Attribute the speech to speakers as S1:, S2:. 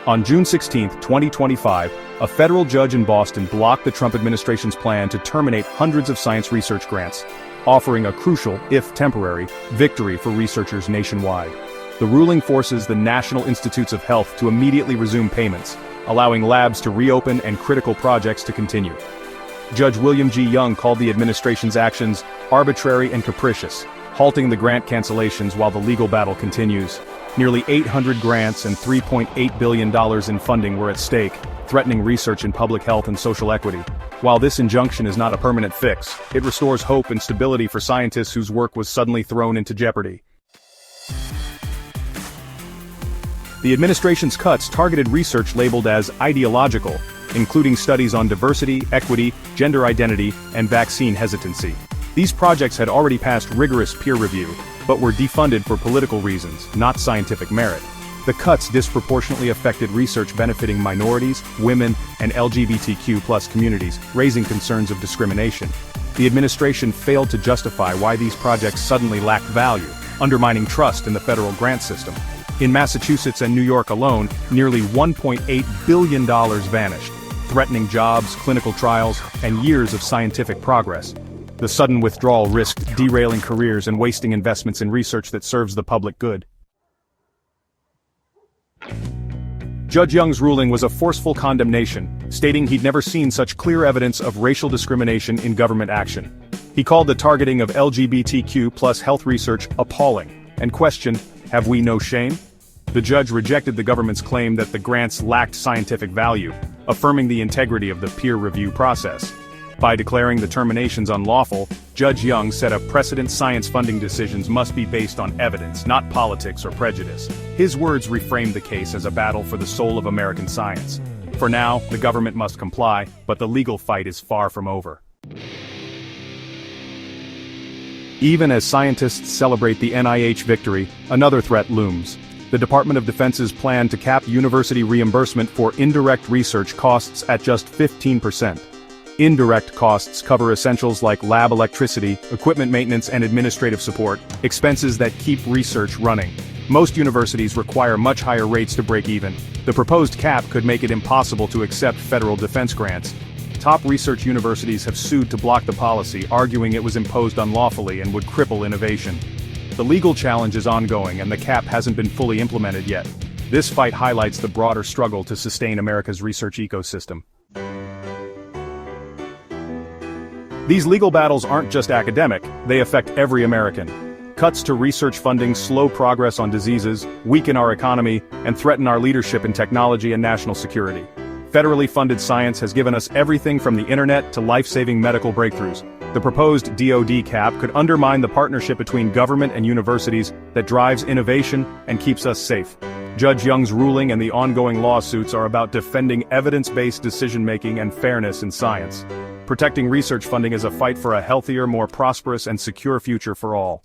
S1: On June 16, 2025, a federal judge in Boston blocked the Trump administration's plan to terminate hundreds of science research grants, offering a crucial, if temporary, victory for researchers nationwide. The ruling forces the National Institutes of Health to immediately resume payments, allowing labs to reopen and critical projects to continue. Judge William G. Young called the administration's actions arbitrary and capricious, halting the grant cancellations while the legal battle continues. Nearly 800 grants and $3.8 billion in funding were at stake, threatening research in public health and social equity. While this injunction is not a permanent fix, it restores hope and stability for scientists whose work was suddenly thrown into jeopardy. The administration's cuts targeted research labeled as ideological, including studies on diversity, equity, gender identity, and vaccine hesitancy. These projects had already passed rigorous peer review, but were defunded for political reasons, not scientific merit. The cuts disproportionately affected research benefiting minorities, women, and LGBTQ+ communities, raising concerns of discrimination. The administration failed to justify why these projects suddenly lacked value, undermining trust in the federal grant system. In Massachusetts and New York alone, nearly $1.8 billion vanished, threatening jobs, clinical trials, and years of scientific progress. The sudden withdrawal risked derailing careers and wasting investments in research that serves the public good. Judge Young's ruling was a forceful condemnation, stating he'd never seen such clear evidence of racial discrimination in government action. He called the targeting of LGBTQ+ health research appalling, and questioned, "Have we no shame?" The judge rejected the government's claim that the grants lacked scientific value, affirming the integrity of the peer review process. By declaring the terminations unlawful, Judge Young set a precedent: science funding decisions must be based on evidence, not politics or prejudice. His words reframed the case as a battle for the soul of American science. For now, the government must comply, but the legal fight is far from over. Even as scientists celebrate the NIH victory, another threat looms. The Department of Defense's plan to cap university reimbursement for indirect research costs at just 15%. Indirect costs cover essentials like lab electricity, equipment maintenance and administrative support, expenses that keep research running. Most universities require much higher rates to break even. The proposed cap could make it impossible to accept federal defense grants. Top research universities have sued to block the policy, arguing it was imposed unlawfully and would cripple innovation. The legal challenge is ongoing and the cap hasn't been fully implemented yet. This fight highlights the broader struggle to sustain America's research ecosystem. These legal battles aren't just academic, they affect every American. Cuts to research funding slow progress on diseases, weaken our economy, and threaten our leadership in technology and national security. Federally funded science has given us everything from the internet to life-saving medical breakthroughs. The proposed DoD cap could undermine the partnership between government and universities that drives innovation and keeps us safe. Judge Young's ruling and the ongoing lawsuits are about defending evidence-based decision-making and fairness in science. Protecting research funding is a fight for a healthier, more prosperous and secure future for all.